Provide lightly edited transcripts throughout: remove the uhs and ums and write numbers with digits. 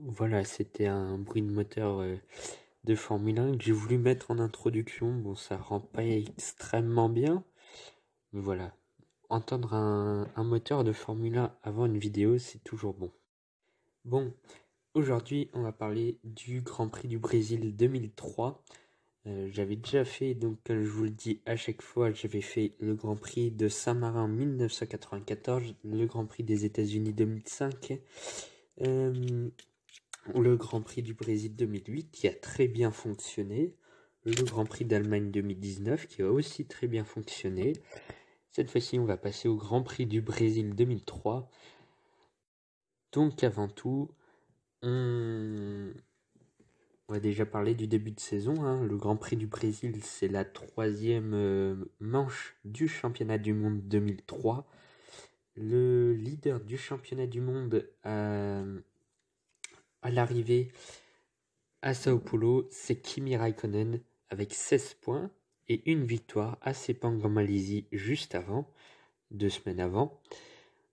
Voilà, c'était un bruit de moteur de Formule 1 que j'ai voulu mettre en introduction. Bon, ça rend pas extrêmement bien, mais voilà. Entendre un moteur de Formule 1 avant une vidéo, c'est toujours bon. Bon, aujourd'hui, on va parler du Grand Prix du Brésil 2003. J'avais déjà fait, donc comme je vous le dis à chaque fois, j'avais fait le Grand Prix de Saint-Marin 1994, le Grand Prix des États-Unis 2005. Le Grand Prix du Brésil 2008 qui a très bien fonctionné, le Grand Prix d'Allemagne 2019 qui a aussi très bien fonctionné. Cette fois-ci, on va passer au Grand Prix du Brésil 2003. Donc avant tout, on va déjà parler du début de saison, hein. Le Grand Prix du Brésil, c'est la troisième manche du championnat du monde 2003. Le leader du championnat du monde à l'arrivée à Sao Paulo, c'est Kimi Raikkonen avec 16 points et une victoire à Sepang en Malaisie juste avant, 2 semaines avant.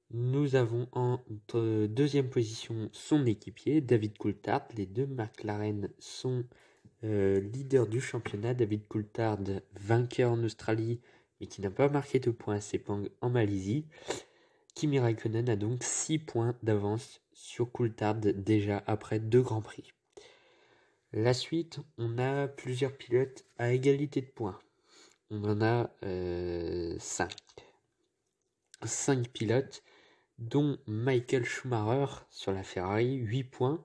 Nous avons en deuxième position son équipier, David Coulthard. Les deux McLaren sont leaders du championnat. David Coulthard, vainqueur en Australie, mais qui n'a pas marqué de points à Sepang en Malaisie. Kimi Raikkonen a donc 6 points d'avance sur Coulthard déjà après 2 Grands Prix. La suite, on a plusieurs pilotes à égalité de points. On en a 5. 5 pilotes, dont Michael Schumacher sur la Ferrari, 8 points.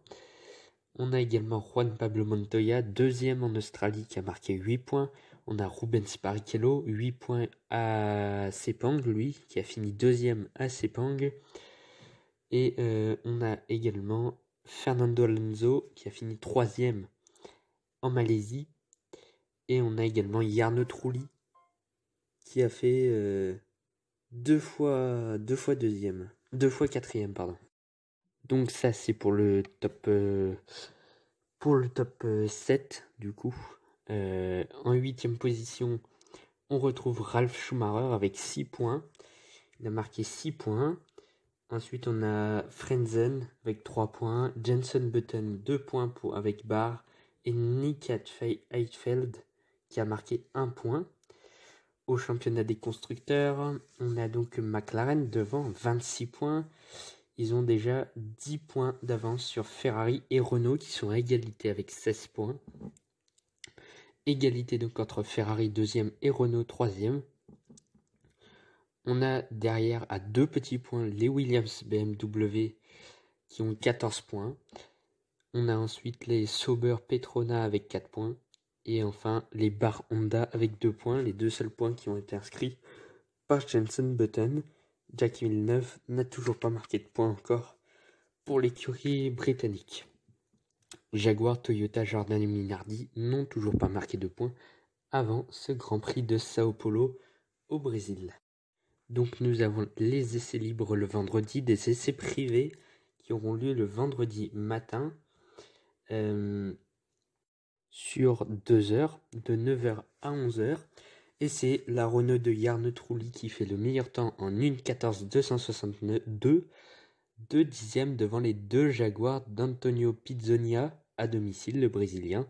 On a également Juan Pablo Montoya, deuxième en Australie, qui a marqué 8 points. On a Rubens Barrichello, 8 points à Sepang, lui, qui a fini deuxième à Sepang. Et on a également Fernando Alonso, qui a fini troisième en Malaisie. Et on a également Jarno Trulli, qui a fait 2 fois deuxième. 2 fois quatrième, pardon. Donc ça, c'est pour le top 7, du coup. En 8e position, on retrouve Ralf Schumacher avec 6 points. Il a marqué 6 points. Ensuite, on a Frenzen avec 3 points. Jenson Button, 2 points avec Barr. Et Nick Heidfeld, qui a marqué 1 point. Au championnat des constructeurs, on a donc McLaren devant, 26 points. Ils ont déjà 10 points d'avance sur Ferrari et Renault qui sont à égalité avec 16 points. Égalité donc entre Ferrari 2e et Renault 3e. On a derrière à 2 petits points les Williams BMW qui ont 14 points. On a ensuite les Sauber Petronas avec 4 points. Et enfin les Bar Honda avec 2 points, les 2 seuls points qui ont été inscrits par Jenson Button. Jackie Villeneuve n'a toujours pas marqué de points encore pour l'écurie britannique. Jaguar, Toyota, Jordan et Minardi n'ont toujours pas marqué de points avant ce Grand Prix de Sao Paulo au Brésil. Donc nous avons les essais libres le vendredi, des essais privés qui auront lieu le vendredi matin sur 2 heures, de 9h à 11h. Et c'est la Renault de Jarno Trulli qui fait le meilleur temps en 1:14.262, 2 dixièmes devant les 2 Jaguars d'Antonio Pizzonia à domicile, le Brésilien,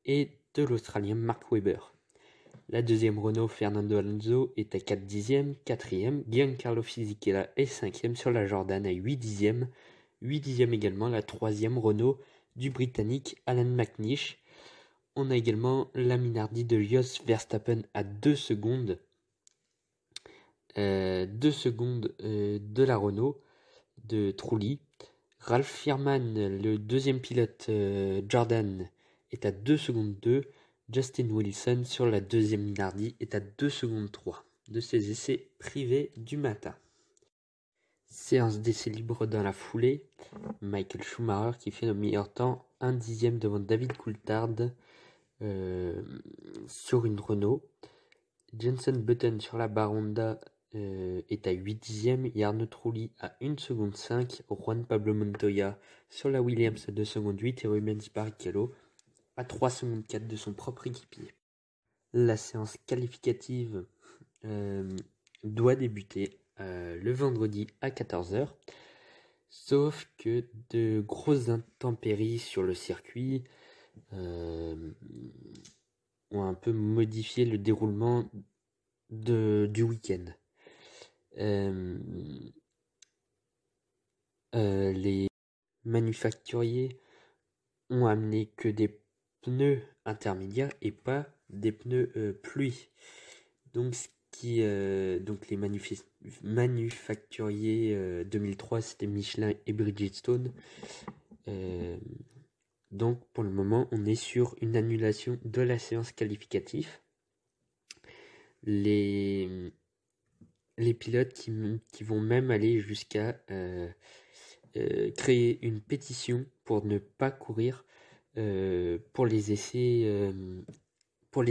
et de l'Australien Mark Webber. La deuxième Renault Fernando Alonso est à 4 dixièmes, 4e, Giancarlo Fisichella est 5e sur la Jordan à 8 dixièmes, 8 dixièmes également la troisième Renault du Britannique Alan McNish. On a également la Minardi de Jos Verstappen à 2 secondes, 2 secondes de la Renault de Trulli. Ralf Fährmann, le deuxième pilote Jordan, est à 2 secondes 2. Justin Wilson sur la deuxième Minardi est à 2 secondes 3 de ses essais privés du matin. Séance d'essais libres dans la foulée. Michael Schumacher qui fait le meilleur temps, 1 dixième devant David Coulthard sur une Renault. Jenson Button sur la Bar Honda est à 8 dixièmes, Jarno Trulli à 1 seconde 5, Juan Pablo Montoya sur la Williams à 2 secondes 8 et Rubens Barrichello à 3 secondes 4 de son propre équipier. La séance qualificative doit débuter le vendredi à 14h. Sauf que de grosses intempéries sur le circuit ont un peu modifié le déroulement du week-end. Les manufacturiers ont amené que des pneus intermédiaires et pas des pneus pluie. Donc donc les manufacturiers 2003 c'était Michelin et Bridgestone. Donc pour le moment on est sur une annulation de la séance qualificative. Les pilotes qui vont même aller jusqu'à créer une pétition pour ne pas courir pour les essais pour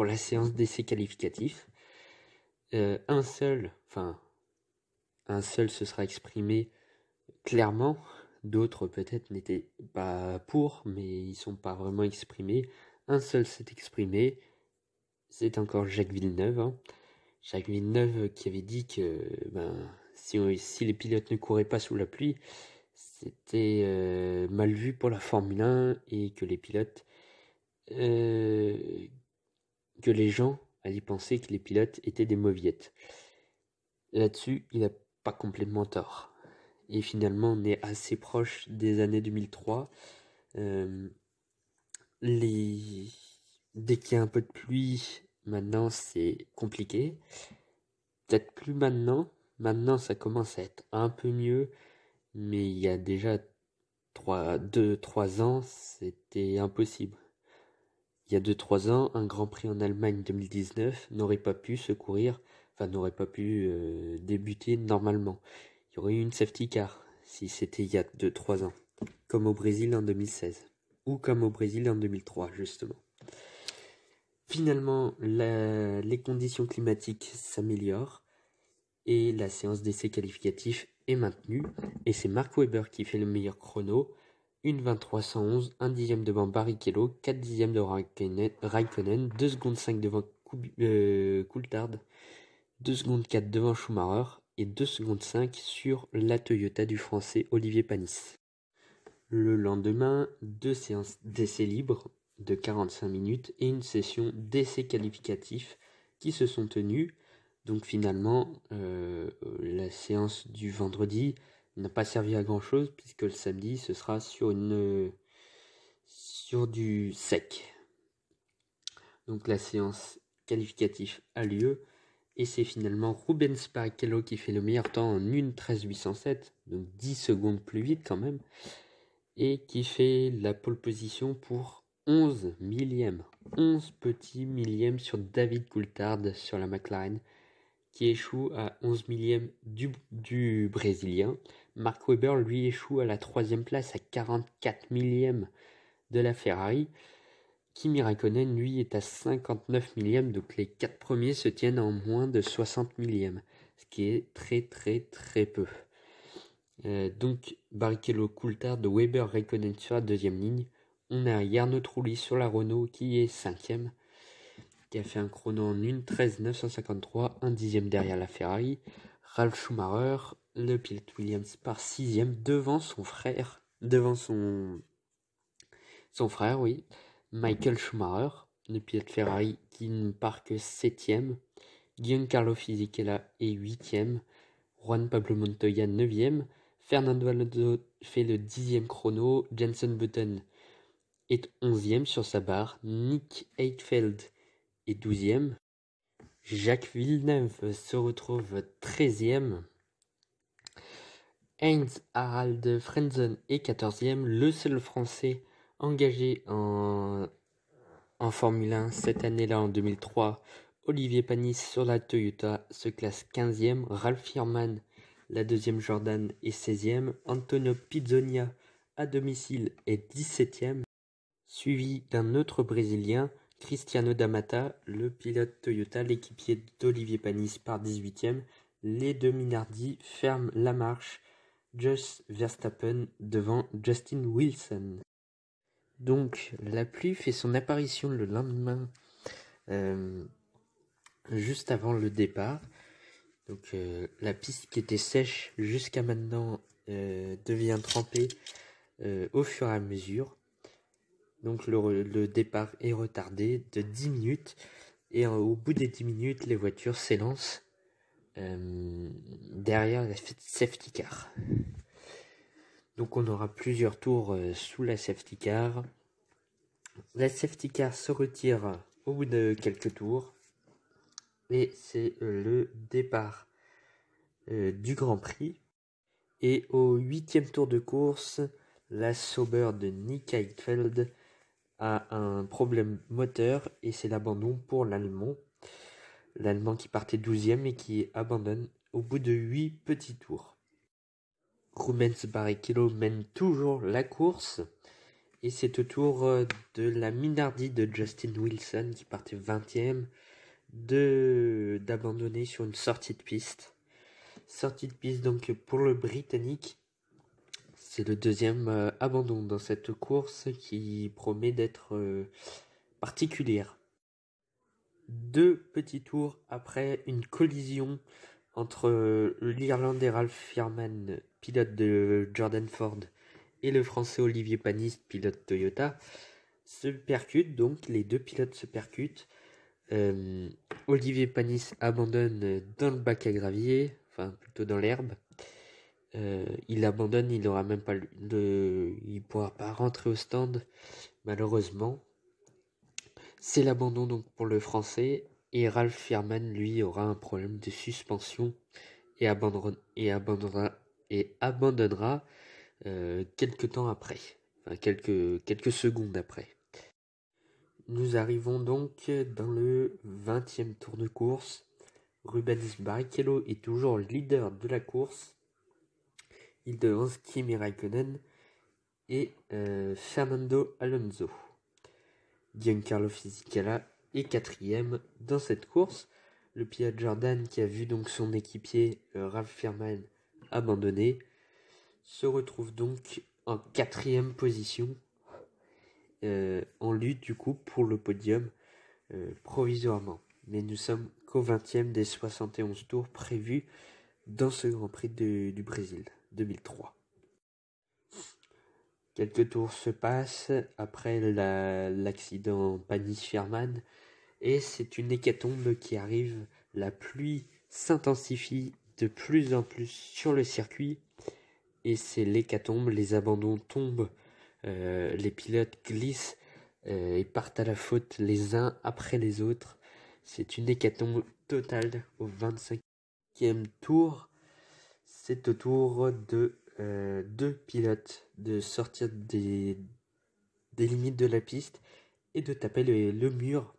la séance d'essais qualificatifs. Un seul se sera exprimé clairement, d'autres peut-être n'étaient pas pour, mais ils sont pas vraiment exprimés. Un seul s'est exprimé, c'est encore Jacques Villeneuve. Jacques Villeneuve qui avait dit que si les pilotes ne couraient pas sous la pluie, c'était mal vu pour la Formule 1 et que les pilotes, que les gens allaient penser que les pilotes étaient des mauviettes. Là-dessus, il n'a pas complètement tort. Et finalement, on est assez proche des années 2003. Dès qu'il y a un peu de pluie, maintenant c'est compliqué. Peut-être plus maintenant. Maintenant, ça commence à être un peu mieux. Mais il y a déjà 2-3 ans, c'était impossible. Il y a 2-3 ans, un Grand Prix en Allemagne 2019 n'aurait pas pu n'aurait pas pu débuter normalement. Il y aurait eu une safety car si c'était il y a 2-3 ans. Comme au Brésil en 2016. Ou comme au Brésil en 2003, justement. Finalement, les conditions climatiques s'améliorent et la séance d'essai qualificatif est maintenue. Et c'est Mark Webber qui fait le meilleur chrono. 1:23.111, 1 dixième devant Barrichello, 4 dixièmes devant Raikkonen, 2 secondes 5 devant Coulthard, 2 secondes 4 devant Schumacher et 2 secondes 5 sur la Toyota du français Olivier Panis. Le lendemain, 2 séances d'essais libres de 45 minutes et une session d'essais qualificatifs qui se sont tenues. Donc finalement, la séance du vendredi n'a pas servi à grand chose puisque le samedi ce sera sur du sec. Donc la séance qualificative a lieu et c'est finalement Rubens Barrichello qui fait le meilleur temps en 1:13.807, donc 10 secondes plus vite quand même, et qui fait la pole position pour 11 millièmes, 11 petits millièmes sur David Coulthard sur la McLaren, qui échoue à 11 millièmes du Brésilien. Mark Webber, lui, échoue à la 3e place à 44 millièmes de la Ferrari. Kimi Raikkonen, lui, est à 59 millièmes, donc les 4 premiers se tiennent en moins de 60 millièmes, ce qui est très très très peu. Donc Barrichello, Coulthard, de Webber, Raikkonen sur la 2e ligne. On a Jarno Trulli sur la Renault qui est 5e, qui a fait un chrono en 1:13.953, 1 dixième derrière la Ferrari. Ralf Schumacher, le pilote Williams, part 6e devant son frère, oui, Michael Schumacher, le pilote Ferrari qui ne part que 7e. Giancarlo Fisichella est 8e. Juan Pablo Montoya 9e. Fernando Alonso fait le 10e chrono. Jenson Button est 11e sur sa barre. Nick Heidfeld est 12e. Jacques Villeneuve se retrouve 13e. Heinz Harald Frentzen est 14e. Le seul français engagé en Formule 1 cette année-là en 2003, Olivier Panis sur la Toyota se classe 15e. Ralf Hirman, la 2e Jordan, est 16e. Antonio Pizzonia à domicile est 17e, suivi d'un autre Brésilien, Cristiano D'Amata, le pilote Toyota, l'équipier d'Olivier Panis, part 18e. Les deux Minardi ferment la marche. Jos Verstappen devant Justin Wilson. Donc la pluie fait son apparition le lendemain, juste avant le départ, Donc la piste qui était sèche jusqu'à maintenant devient trempée au fur et à mesure. Donc le départ est retardé de 10 minutes et au bout des 10 minutes, les voitures s'élancent derrière la safety car. Donc on aura plusieurs tours sous la safety car. La safety car se retire au bout de quelques tours et c'est le départ du Grand Prix. Et au 8e tour de course, la Sauber de Nick Heidfeld a un problème moteur et c'est l'abandon pour l'Allemand. L'Allemand qui partait 12e et qui abandonne au bout de 8 petits tours. Rubens Barrichello mène toujours la course et c'est au tour de la Minardi de Justin Wilson qui partait 20e d'abandonner sur une sortie de piste. Sortie de piste donc pour le Britannique. C'est le deuxième abandon dans cette course qui promet d'être particulière. 2 petits tours après une collision entre l'Irlandais Ralph Fierman, pilote de Jordan Ford, et le Français Olivier Panis, pilote Toyota, se percutent. Donc les deux pilotes se percutent. Olivier Panis abandonne dans le bac à gravier, enfin plutôt dans l'herbe. Il abandonne, il aura même pas il pourra pas rentrer au stand malheureusement. C'est l'abandon donc pour le Français et Ralph Fierman lui aura un problème de suspension et abandonnera quelques temps après, enfin quelques secondes après. Nous arrivons donc dans le 20e tour de course. Rubens Barrichello est toujours leader de la course. Il devance Kimi Raikkonen et Fernando Alonso. Giancarlo Fisichella est 4e dans cette course. Le pilote Jordan, qui a vu donc son équipier Ralph Fierman abandonner, se retrouve donc en 4e position en lutte du coup pour le podium provisoirement. Mais nous sommes qu'au 20e des 71 tours prévus dans ce Grand Prix du Brésil 2003. Quelques tours se passent après l'accident Panis-Fierman et c'est une hécatombe qui arrive. La pluie s'intensifie de plus en plus sur le circuit et c'est l'hécatombe, les abandons tombent, les pilotes glissent et partent à la faute les uns après les autres. C'est une hécatombe totale au 25e tour. C'est au tour de deux pilotes de sortir des limites de la piste et de taper le mur.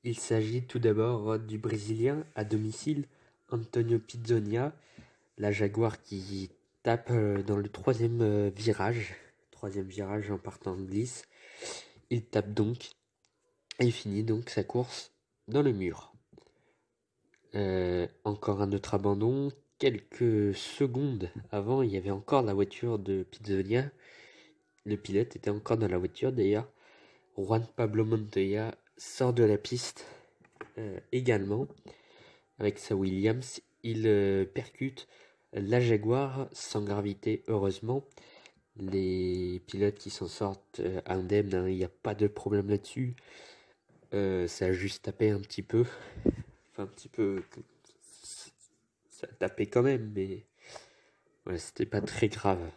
Il s'agit tout d'abord du Brésilien à domicile, Antonio Pizzonia, la Jaguar qui tape dans le troisième virage en partant de glisse. Il tape donc et finit donc sa course dans le mur. Encore un autre abandon. Quelques secondes avant, il y avait encore la voiture de Pizzonia. Le pilote était encore dans la voiture d'ailleurs. Juan Pablo Montoya sort de la piste également avec sa Williams. Il percute la Jaguar sans gravité, heureusement. Les pilotes qui s'en sortent indemnes, hein, il n'y a pas de problème là-dessus. Ça a juste tapé un petit peu. Enfin, un petit peu. Ça a tapé quand même, mais voilà, c'était pas très grave.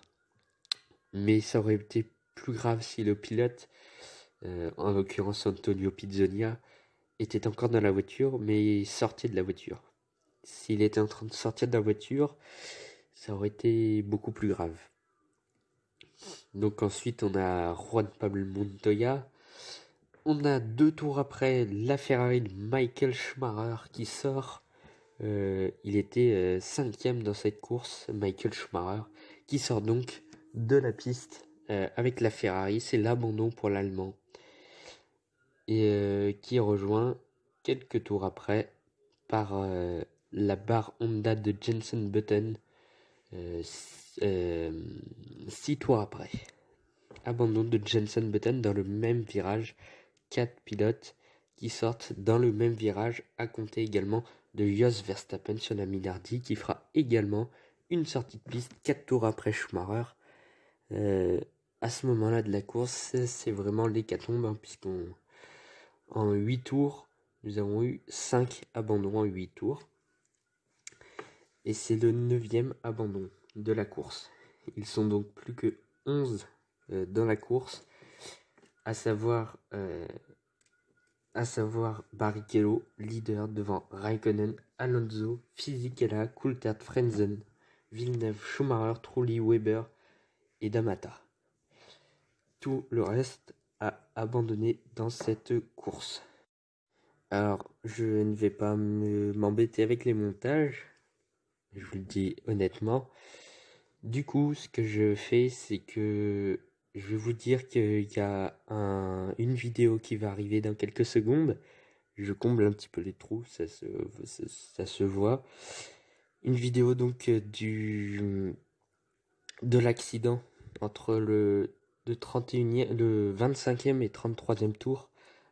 Mais ça aurait été plus grave si le pilote, en l'occurrence Antonio Pizzonia, était encore dans la voiture, mais sortait de la voiture. S'il était en train de sortir de la voiture, ça aurait été beaucoup plus grave. Donc ensuite, on a Juan Pablo Montoya. On a 2 tours après la Ferrari de Michael Schumacher qui sort. Il était 5e dans cette course, Michael Schumacher, qui sort donc de la piste avec la Ferrari. C'est l'abandon pour l'Allemand. Et qui est rejoint quelques tours après par la barre Honda de Jenson Button 6 tours après. Abandon de Jenson Button dans le même virage. 4 pilotes qui sortent dans le même virage, à compter également de Jos Verstappen sur la Minardi, qui fera également une sortie de piste 4 tours après Schumacher. À ce moment-là de la course, c'est vraiment l'hécatombe, hein, puisqu'en 8 tours, nous avons eu 5 abandons en 8 tours. Et c'est le 9e abandon de la course. Ils sont donc plus que 11 dans la course, à savoir Barrichello, leader devant Raikkonen, Alonso, Fisichella, Coulthard, Frentzen, Villeneuve, Schumacher, Trulli, Weber et D'Amata. Tout le reste a abandonné dans cette course. Alors, je ne vais pas m'embêter avec les montages, je vous le dis honnêtement. Du coup, ce que je fais, c'est que je vais vous dire qu'il y a une vidéo qui va arriver dans quelques secondes. Je comble un petit peu les trous, ça se voit. Une vidéo donc de l'accident entre le 25e et 33e tour,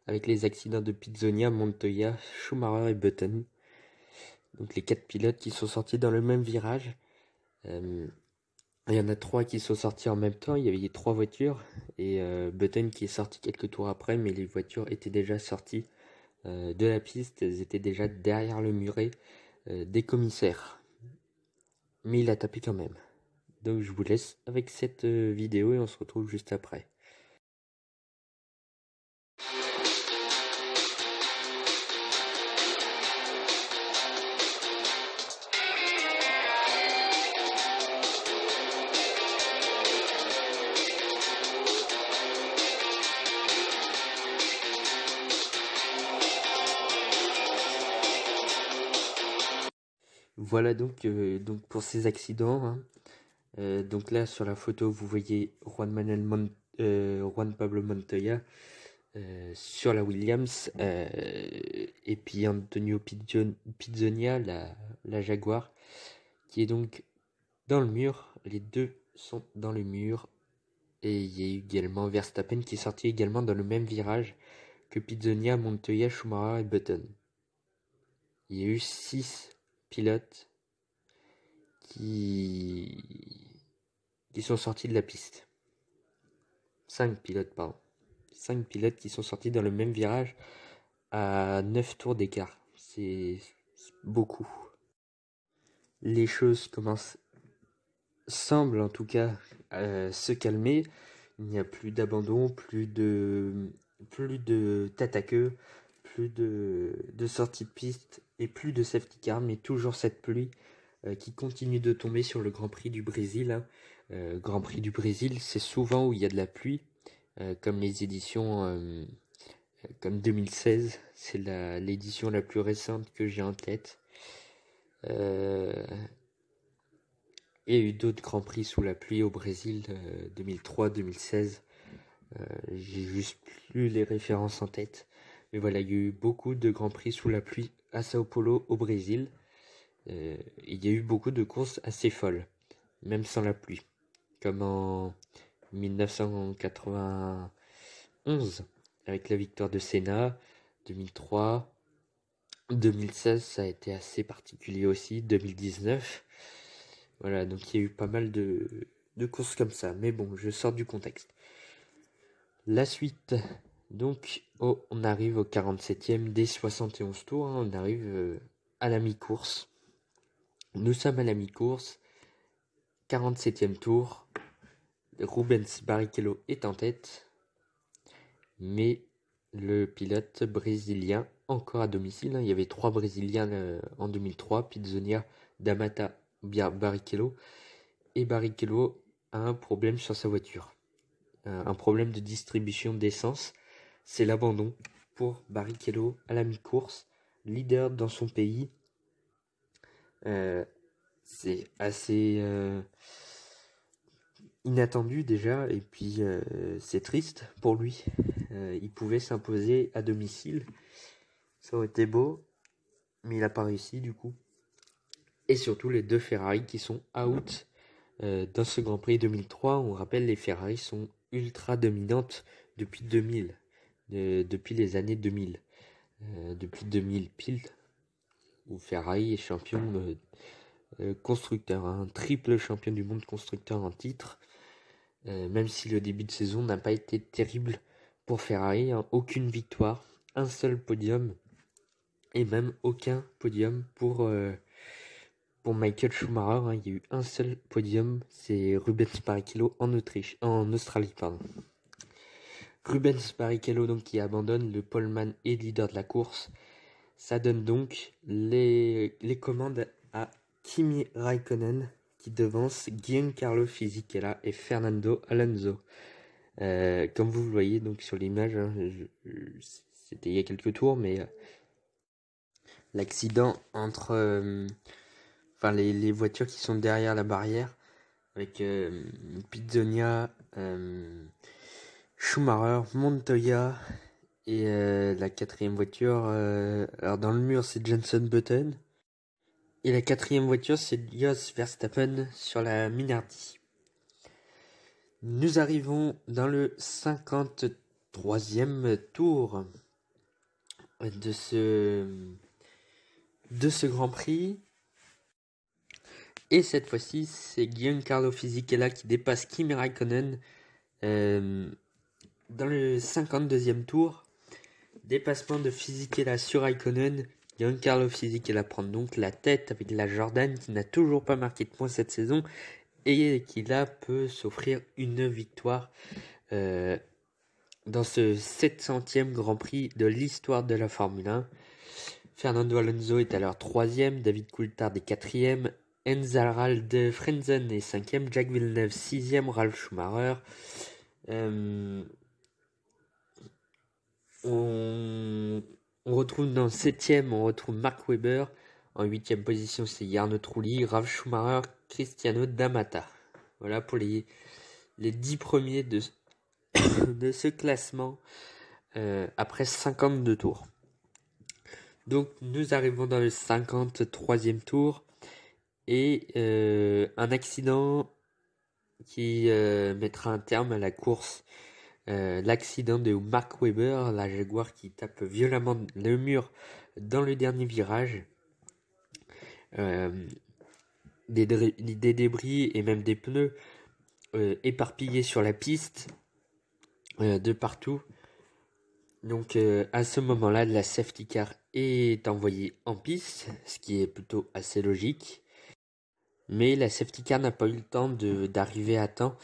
avec les accidents de Pizzonia, Montoya, Schumacher et Button. Donc les 4 pilotes qui sont sortis dans le même virage. Il y en a 3 qui sont sortis en même temps, il y avait 3 voitures, et Button qui est sorti quelques tours après, mais les voitures étaient déjà sorties de la piste, elles étaient déjà derrière le muret des commissaires. Mais il a tapé quand même. Donc je vous laisse avec cette vidéo et on se retrouve juste après. Voilà donc pour ces accidents, hein. Donc là sur la photo vous voyez Juan Pablo Montoya sur la Williams, et puis Antonio Pizzonia, la Jaguar, qui est donc dans le mur. Les deux sont dans le mur, et il y a également Verstappen qui est sorti également dans le même virage que Pizzonia, Montoya, Schumacher et Button. Il y a eu 6 pilotes qui sont sortis de la piste. 5 pilotes, pardon. 5 pilotes qui sont sortis dans le même virage à 9 tours d'écart. C'est beaucoup. Les choses semblent en tout cas se calmer. Il n'y a plus d'abandon, plus de tête à queue, plus de sortie de piste et plus de safety car, mais toujours cette pluie qui continue de tomber sur le Grand Prix du Brésil, hein. Grand Prix du Brésil, c'est souvent où il y a de la pluie, comme les éditions comme 2016, c'est l'édition la plus récente que j'ai en tête. Il y a eu d'autres Grands Prix sous la pluie au Brésil, 2003, 2016. J'ai juste plus les références en tête. Mais voilà, il y a eu beaucoup de Grands Prix sous la pluie à Sao Paulo au Brésil. Il y a eu beaucoup de courses assez folles, même sans la pluie. Comme en 1991, avec la victoire de Senna, 2003, 2016, ça a été assez particulier aussi, 2019. Voilà, donc il y a eu pas mal de courses comme ça. Mais bon, je sors du contexte. La suite, donc, on arrive au 47e des 71 tours. Hein, on arrive à la mi-course. Nous sommes à la mi-course. 47e tour. Rubens Barrichello est en tête. Mais le pilote brésilien, encore à domicile, hein, il y avait 3 Brésiliens en 2003, Pizzonia, D'Amata, Barrichello. Et Barrichello a un problème sur sa voiture. Un problème de distribution d'essence. C'est l'abandon pour Barrichello à la mi-course, leader dans son pays. C'est assez inattendu déjà, et puis c'est triste pour lui. Il pouvait s'imposer à domicile, ça aurait été beau, mais il n'a pas réussi du coup. Et surtout les 2 Ferrari qui sont out dans ce Grand Prix 2003. On rappelle, les Ferrari sont ultra dominantes depuis 2000, depuis les années 2000. depuis 2000 pile, où Ferrari est champion constructeur, un triple champion du monde constructeur en titre, même si le début de saison n'a pas été terrible pour Ferrari, hein, aucune victoire, un seul podium, et même aucun podium pour Michael Schumacher, hein. Il y a eu un seul podium, c'est Rubens Barrichello en Australie, pardon. Rubens Barrichello donc qui abandonne, le poleman et leader de la course. Ça donne donc les commandes à Kimi Raikkonen qui devance Giancarlo Fisichella et Fernando Alonso. Comme vous le voyez donc sur l'image, hein, c'était il y a quelques tours, mais l'accident entre les voitures qui sont derrière la barrière avec Pizzonia, Schumacher, Montoya et la quatrième voiture, alors dans le mur c'est Jenson Button et la quatrième voiture c'est Jos Verstappen sur la Minardi. Nous arrivons dans le 53e tour de ce Grand Prix. Et cette fois-ci, c'est Giancarlo Fisichella qui dépasse Kimi Raikkonen dans le 52e tour. Dépassement de Fisichella sur Raikkonen. Giancarlo Fisichella prend donc la tête avec la Jordan qui n'a toujours pas marqué de points cette saison et qui là peut s'offrir une victoire dans ce 700e Grand Prix de l'histoire de la Formule 1. Fernando Alonso est alors 3e, David Coulthard est 4e, Harald Frentzen est 5e, Jacques Villeneuve 6e, Ralf Schumacher. On retrouve dans 7e, on retrouve Mark Webber. En 8e position, c'est Jarno Trulli, Ralf Schumacher, Cristiano D'Amata. Voilà pour les 10 premiers de ce classement après 52 tours. Donc nous arrivons dans le 53e tour et un accident qui mettra un terme à la course. L'accident de Mark Webber, la Jaguar qui tape violemment le mur dans le dernier virage. Des débris et même des pneus éparpillés sur la piste de partout. Donc à ce moment-là, la safety car est envoyée en piste, ce qui est plutôt assez logique. Mais la safety car n'a pas eu le temps d'arriver à temps.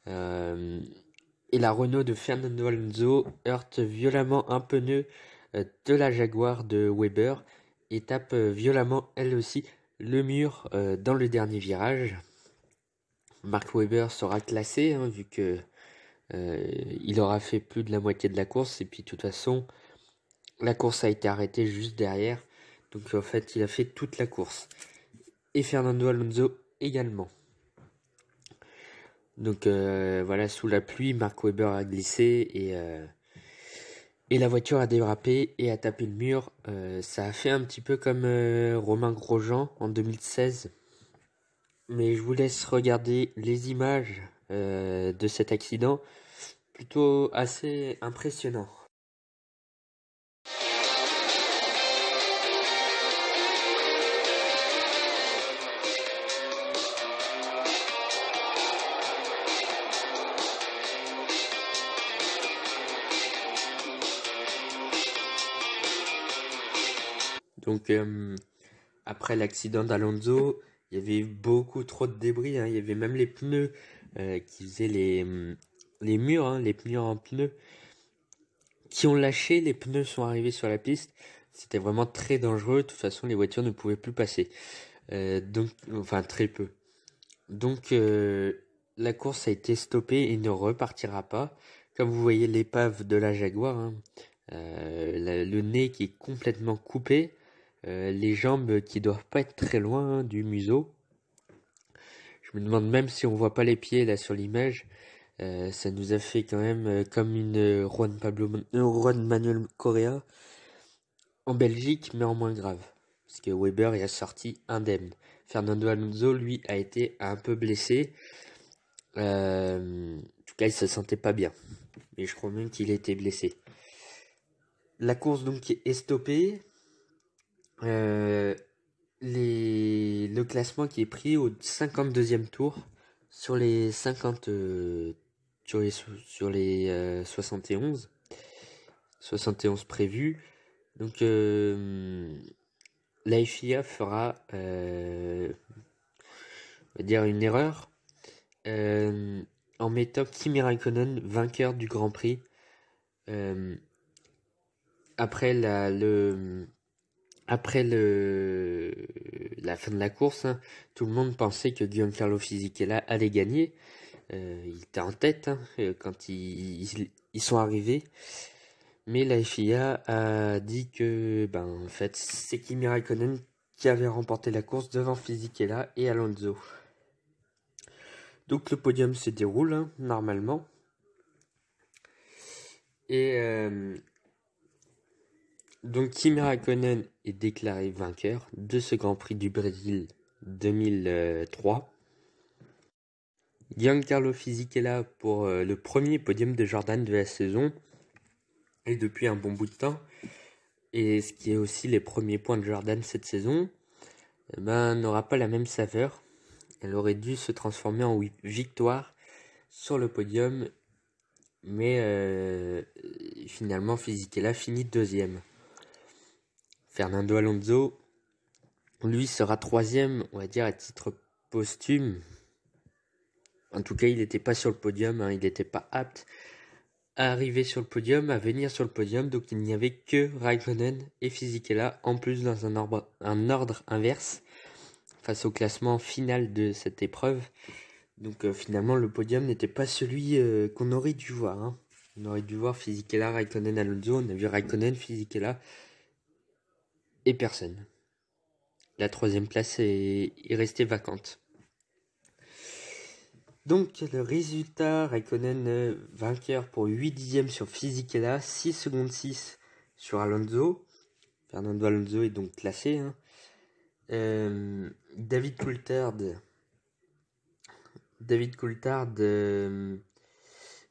Et la Renault de Fernando Alonso heurte violemment un pneu de la Jaguar de Webber et tape violemment elle aussi le mur dans le dernier virage. Mark Webber sera classé hein, vu que il aura fait plus de la moitié de la course et puis de toute façon la course a été arrêtée juste derrière, donc en fait il a fait toute la course et Fernando Alonso également. Donc voilà, sous la pluie, Mark Webber a glissé et la voiture a dérapé et a tapé le mur. Ça a fait un petit peu comme Romain Grosjean en 2016. Mais je vous laisse regarder les images de cet accident, plutôt assez impressionnant. Donc après l'accident d'Alonso, il y avait beaucoup trop de débris, hein. Il y avait même les pneus qui faisaient les murs, hein, les pneus en pneus qui ont lâché, les pneus sont arrivés sur la piste. C'était vraiment très dangereux. De toute façon, les voitures ne pouvaient plus passer. Donc, enfin très peu. Donc la course a été stoppée et ne repartira pas. Comme vous voyez l'épave de la Jaguar, hein, le nez qui est complètement coupé, les jambes qui doivent pas être très loin hein, du museau. Je me demande même si on voit pas les pieds là sur l'image. Ça nous a fait quand même comme une Juan Manuel Correa en Belgique, mais en moins grave. Parce que Webber est sorti indemne. Fernando Alonso, lui, a été un peu blessé. En tout cas, il se sentait pas bien. Mais je crois même qu'il était blessé. La course donc est stoppée. Le classement qui est pris au 52e tour sur les 50 sur les 71 prévus. Donc la FIA fera on va dire une erreur en mettant Kimi Raikkonen vainqueur du Grand Prix après la fin de la course, hein. Tout le monde pensait que Giancarlo Fisichella allait gagner. Il était en tête, hein, quand ils sont arrivés. Mais la FIA a dit que en fait, c'est Kimi Raikkonen qui avait remporté la course devant Fisichella et Alonso. Donc le podium se déroule, hein, normalement. Et donc Kimi Raikkonen est déclaré vainqueur de ce Grand Prix du Brésil 2003. Giancarlo Fisichella pour le premier podium de Jordan de la saison, et depuis un bon bout de temps. Et ce qui est aussi les premiers points de Jordan cette saison, n'aura pas la même saveur. Elle aurait dû se transformer en victoire sur le podium, mais finalement Fisichella finit deuxième. Fernando Alonso, lui, sera troisième, on va dire à titre posthume. En tout cas, il n'était pas sur le podium, hein, il n'était pas apte à arriver sur le podium, à venir sur le podium, donc il n'y avait que Raikkonen et Fisichella, en plus dans un ordre inverse, face au classement final de cette épreuve. Donc finalement, le podium n'était pas celui qu'on aurait dû voir. Hein. On aurait dû voir Fisichella, Raikkonen, Alonso, on a vu Raikkonen, Fisichella et personne. La troisième place est restée vacante. Donc le résultat, Raikkonen vainqueur pour 8 dixièmes sur Fisichella, 6 secondes 6 sur Alonso. Fernando Alonso est donc classé. Hein. David Coulthard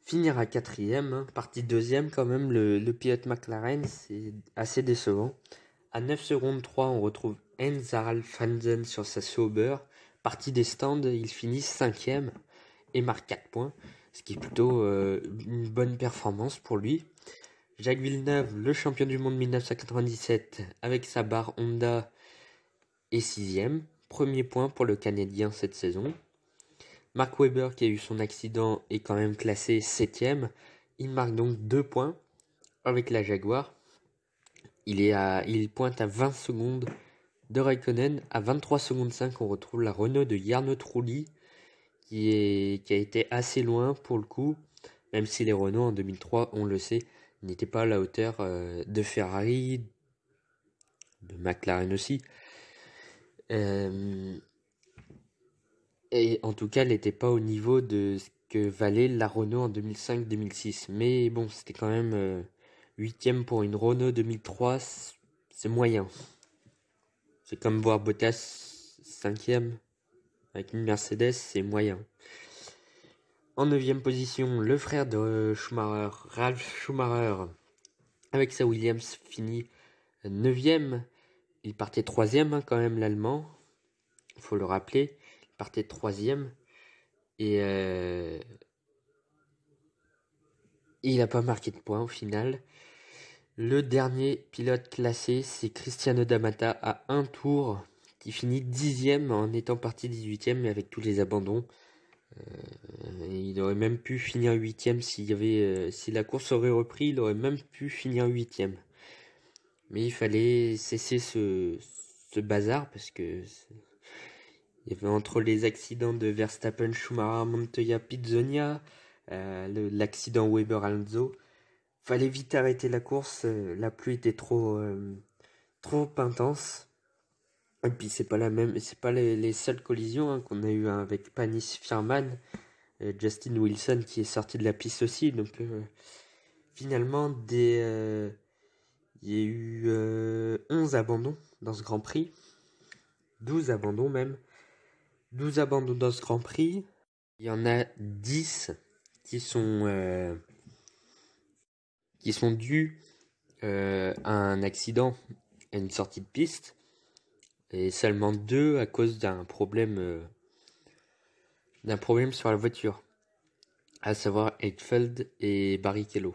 finira quatrième, hein, parti deuxième quand même, le pilote McLaren, c'est assez décevant. À 9 secondes 3, on retrouve Heinz-Harald Frentzen sur sa Sauber. Parti des stands, il finit cinquième et marque 4 points, ce qui est plutôt une bonne performance pour lui. Jacques Villeneuve, le champion du monde 1997, avec sa barre Honda, est 6ème. Premier point pour le Canadien cette saison. Mark Webber, qui a eu son accident, est quand même classé 7ème. Il marque donc 2 points avec la Jaguar. Il pointe à 20 secondes de Raikkonen. À 23 secondes 5, on retrouve la Renault de Jarno Trulli, qui a été assez loin pour le coup, même si les Renault en 2003, on le sait, n'étaient pas à la hauteur de Ferrari, de McLaren aussi. Et en tout cas, elle n'était pas au niveau de ce que valait la Renault en 2005-2006. Mais bon, c'était quand même 8ème pour une Renault 2003, c'est moyen. C'est comme voir Bottas 5ème avec une Mercedes, c'est moyen. En 9ème position, le frère de Schumacher, Ralf Schumacher, avec sa Williams, finit 9ème. Il partait 3ème, hein, quand même, l'Allemand. Il faut le rappeler. Il partait 3ème. Et il n'a pas marqué de points au final. Le dernier pilote classé, c'est Cristiano D'Amata à un tour, qui finit 10ème en étant parti 18ème, mais avec tous les abandons. Il aurait même pu finir 8ème si la course aurait repris, il aurait même pu finir 8ème. Mais il fallait cesser ce bazar, parce que il y avait entre les accidents de Verstappen, Schumacher, Montoya, Pizzonia, l'accident Weber-Alonso. Fallait vite arrêter la course, la pluie était trop intense. Et puis c'est pas les seules collisions, hein, qu'on a eu, hein, avec Panis Firman, Justin Wilson qui est sorti de la piste aussi. Donc finalement il y a eu 11 abandons dans ce Grand Prix. 12 abandons même. 12 abandons dans ce Grand Prix. Il y en a 10 qui sont dus un accident à une sortie de piste, et seulement 2 à cause d'un problème sur la voiture, à savoir Heidfeld et Barrichello.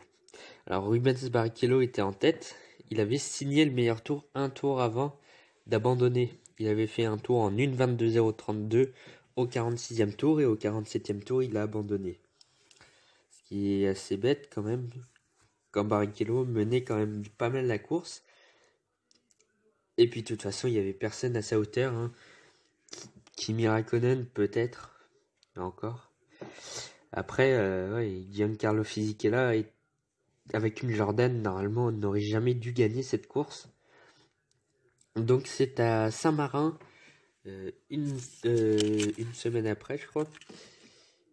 Alors Rubens Barrichello était en tête, il avait signé le meilleur tour un tour avant d'abandonner. Il avait fait un tour en 1:22:032 au 46e tour, et au 47e tour il a abandonné. Ce qui est assez bête quand même, quand Barrichello menait quand même pas mal la course. Et puis de toute façon il n'y avait personne à sa hauteur, hein. Kimi Raikkonen peut-être, encore. Après, Giancarlo Fisichella, avec une Jordan, normalement, on n'aurait jamais dû gagner cette course. Donc c'est à Saint-Marin, une semaine après, je crois,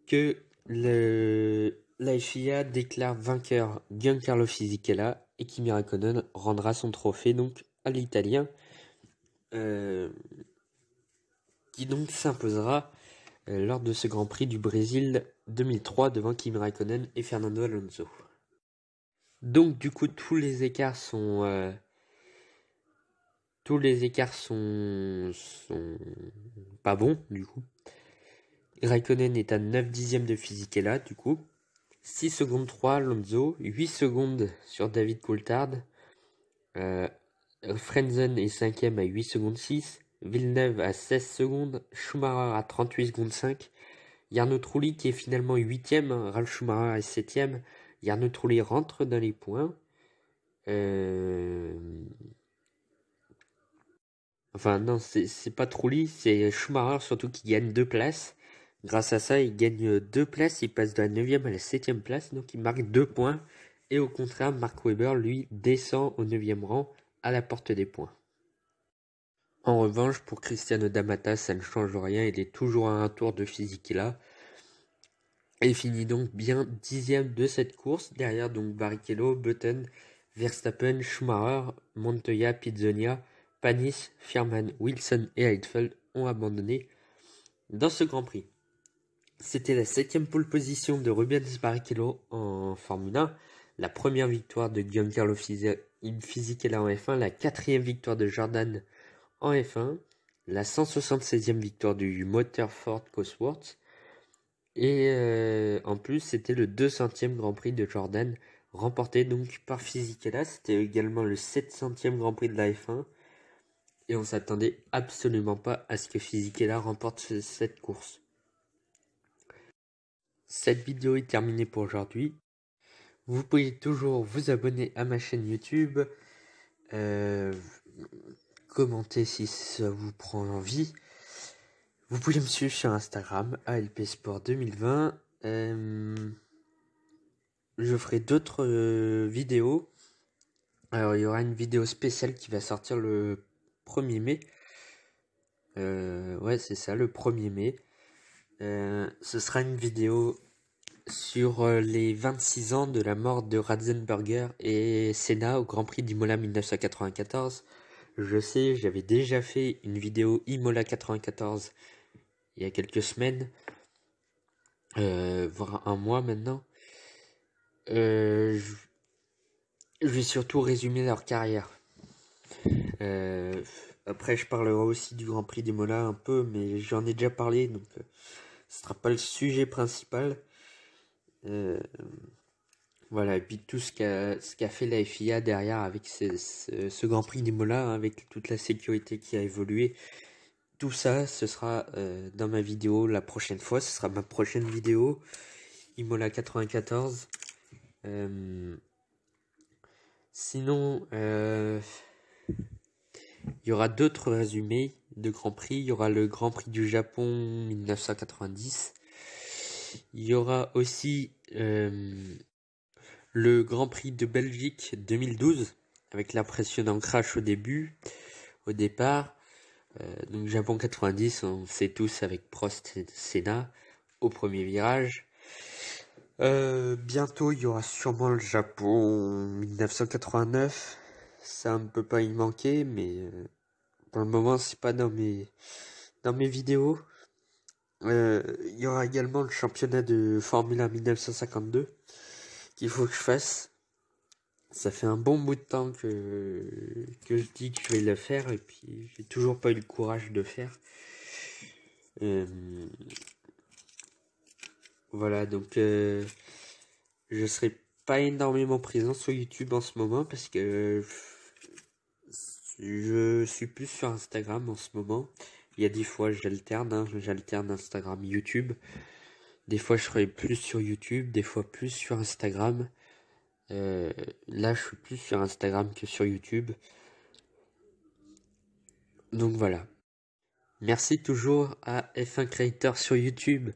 que la FIA déclare vainqueur Giancarlo Fisichella, et Kimi Raikkonen rendra son trophée donc à l'Italien, qui donc s'imposera lors de ce Grand Prix du Brésil 2003 devant Kimi Raikkonen et Fernando Alonso. Donc du coup tous les écarts sont pas bons du coup. Raikkonen est à 9 dixièmes de Fisichella du coup. 6 secondes 3 Alonso, 8 secondes sur David Coulthard. Frentzen est 5ème à 8 secondes 6. Villeneuve à 16 secondes. Schumacher à 38 secondes 5. Jarno Trulli qui est finalement 8ème. Ralf Schumacher est 7ème. Jarno Trulli rentre dans les points. Enfin non, c'est pas Trulli, c'est Schumacher surtout qui gagne 2 places. Grâce à ça, il gagne 2 places, il passe de la 9e à la 7e place, donc il marque 2 points. Et au contraire, Mark Webber, lui, descend au 9e rang, à la porte des points. En revanche, pour Cristiano D'Amata, ça ne change rien, il est toujours à un tour de Fisichella. Et finit donc bien 10e de cette course, derrière donc Barrichello, Button, Verstappen, Schumacher, Montoya, Pizzonia, Panis, Firman, Wilson et Heidfeld ont abandonné dans ce Grand Prix. C'était la 7e pole position de Rubens Barrichello en Formule 1, la première victoire de Giancarlo Fisichella en F1, la 4e victoire de Jordan en F1, la 176e victoire du moteur Ford Cosworth, et en plus c'était le 200e Grand Prix de Jordan, remporté donc par Fisichella. C'était également le 700e Grand Prix de la F1, et on s'attendait absolument pas à ce que Fisichella remporte cette course. Cette vidéo est terminée pour aujourd'hui. Vous pouvez toujours vous abonner à ma chaîne YouTube, commenter si ça vous prend l'envie. Vous pouvez me suivre sur Instagram, ALP Sport 2020. Je ferai d'autres vidéos. Alors il y aura une vidéo spéciale qui va sortir le 1er mai. Ouais, c'est ça, le 1er mai. Ce sera une vidéo sur les 26 ans de la mort de Ratzenberger et Senna au Grand Prix d'Imola 1994. Je sais, j'avais déjà fait une vidéo Imola 94 il y a quelques semaines, voire un mois maintenant. Je vais surtout résumer leur carrière. Après, je parlerai aussi du Grand Prix d'Imola un peu, mais j'en ai déjà parlé, donc ce sera pas le sujet principal. Voilà, et puis tout ce qu'a fait la FIA derrière avec ce Grand Prix d'Imola, hein, avec toute la sécurité qui a évolué. Tout ça, ce sera dans ma vidéo la prochaine fois. Ce sera ma prochaine vidéo, Imola 94. Sinon, il y aura d'autres résumés de Grand Prix. Il y aura le Grand Prix du Japon 1990. Il y aura aussi le Grand Prix de Belgique 2012 avec l'impressionnant crash au départ. Donc Japon 90, on sait tous, avec Prost et Senna au premier virage. Bientôt il y aura sûrement le Japon 1989. Ça ne peut pas y manquer, mais pour le moment c'est pas dans mes vidéos. Il y aura également le championnat de Formule 1 1952 qu'il faut que je fasse. Ça fait un bon bout de temps que je dis que je vais le faire et puis j'ai toujours pas eu le courage de faire. Voilà, donc je serai pas énormément présent sur YouTube en ce moment parce que je suis plus sur Instagram en ce moment. Il y a des fois j'alterne Instagram, YouTube. Des fois je serai plus sur YouTube, des fois plus sur Instagram. Là je suis plus sur Instagram que sur YouTube. Donc voilà. Merci toujours à F1 Creator sur YouTube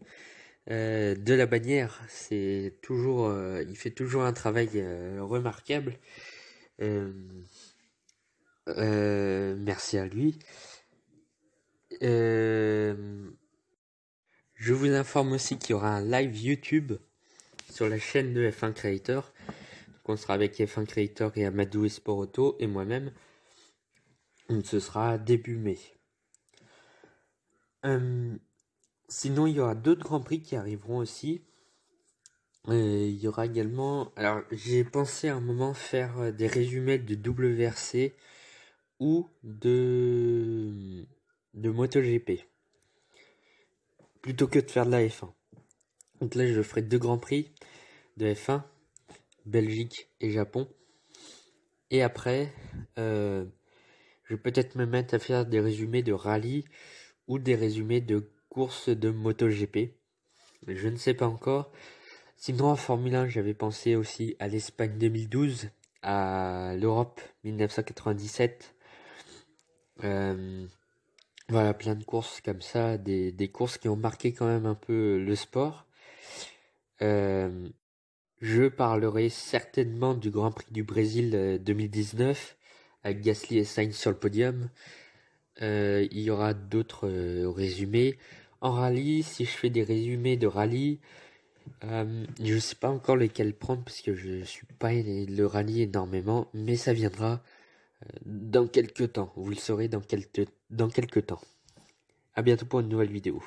de la bannière. C'est toujours, il fait toujours un travail remarquable. Merci à lui. Je vous informe aussi qu'il y aura un live YouTube sur la chaîne de F1 Creator. Donc on sera avec F1 Creator et Amadou Esport Auto et moi-même. Ce sera début mai. Sinon, il y aura d'autres Grands Prix qui arriveront aussi. Il y aura également... Alors, j'ai pensé à un moment faire des résumés de WRC ou de MotoGP. Plutôt que de faire de la F1. Donc là, je ferai 2 Grands Prix de F1, Belgique et Japon. Et après, je vais peut-être me mettre à faire des résumés de rallye ou des résumés de courses de MotoGP. Je ne sais pas encore. Sinon, en Formule 1, j'avais pensé aussi à l'Espagne 2012, à l'Europe 1997. Voilà, plein de courses comme ça, des courses qui ont marqué quand même un peu le sport. Je parlerai certainement du Grand Prix du Brésil 2019, avec Gasly et Sainz sur le podium. Il y aura d'autres résumés. En rallye, si je fais des résumés de rallye, je sais pas encore lesquels prendre parce que je suis pas le rallye énormément, mais ça viendra dans quelques temps. Vous le saurez dans quelques temps. À bientôt pour une nouvelle vidéo.